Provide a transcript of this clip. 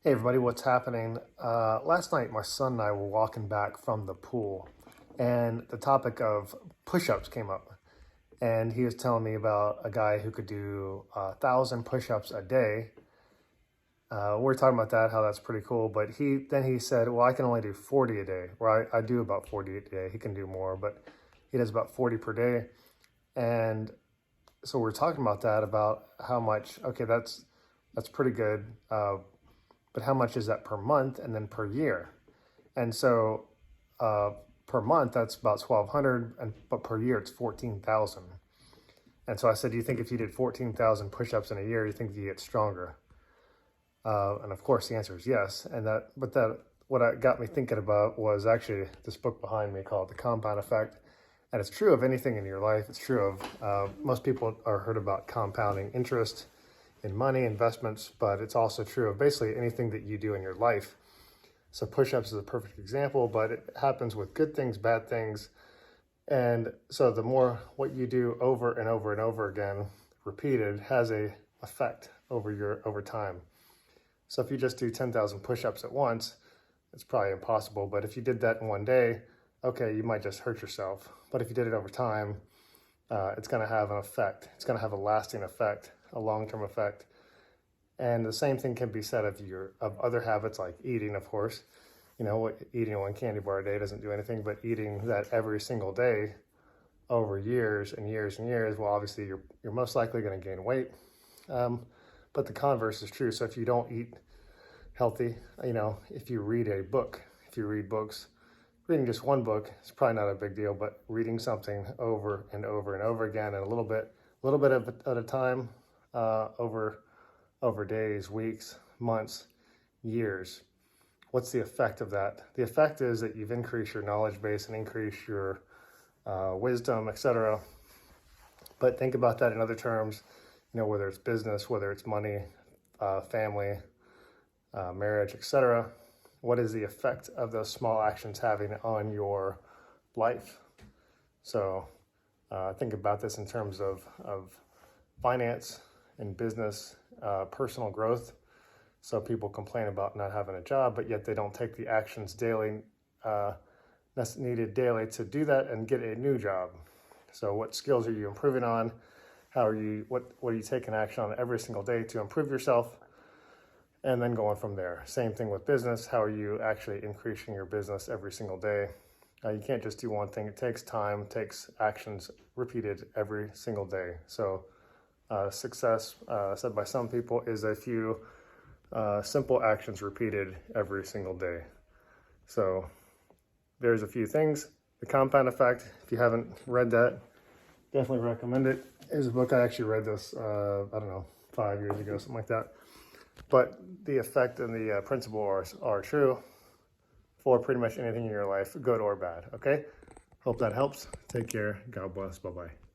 Hey everybody, what's happening? Last night, my son and I were walking back from the pool, and the topic of push-ups came up. And he was telling me about a guy who could do 1,000 push-ups a day. We're talking about that, how that's pretty cool. But he said, well, I can only do 40 a day. Well, I do about 40 a day. He can do more, but he does about 40 per day. And so we're talking about that, about how much, okay, that's pretty good. But how much is that per month and then per year? And so uh, per month, that's about 1,200, but per year, it's 14,000. And so I said, do you think if you did 14,000 push-ups in a year, you think you get stronger? And of course, the answer is yes. What got me thinking about was actually this book behind me called The Compound Effect. And it's true of anything in your life. It's true of most people are heard about compounding interest in money, investments, but it's also true of basically anything that you do in your life. So push-ups is a perfect example, but it happens with good things, bad things. And so the more what you do over and over and over again, repeated, has a effect over time. So if you just do 10,000 push-ups at once, it's probably impossible. But if you did that in one day, okay, you might just hurt yourself. But if you did it over time, it's going to have an effect. It's going to have a lasting effect, a long-term effect. And the same thing can be said of other habits like eating, of course. You know, eating one candy bar a day doesn't do anything, but eating that every single day over years and years and years, well, obviously you're most likely going to gain weight. But the converse is true. So if you don't eat healthy, you know, if you read books, reading just one book is probably not a big deal, but reading something over and over and over again, and a little bit at a time, over days, weeks, months, years. What's the effect of that? The effect is that you've increased your knowledge base and increased your wisdom, etc. But think about that in other terms, you know, whether it's business, whether it's money, family, marriage, etc. What is the effect of those small actions having on your life? So think about this in terms of finance and business, personal growth. So people complain about not having a job, but yet they don't take the actions daily, needed daily to do that and get a new job. So what skills are you improving on? What are you taking action on every single day to improve yourself? And then going from there. Same thing with business. How are you actually increasing your business every single day? You can't just do one thing. It takes time, takes actions repeated every single day. So success, said by some people, is a few simple actions repeated every single day. So there's a few things. The Compound Effect, if you haven't read that, definitely recommend it. It's a book, I actually read this, I don't know, 5 years ago, something like that. But the effect and the principle are true for pretty much anything in your life, good or bad, okay? Hope that helps. Take care. God bless. Bye-bye.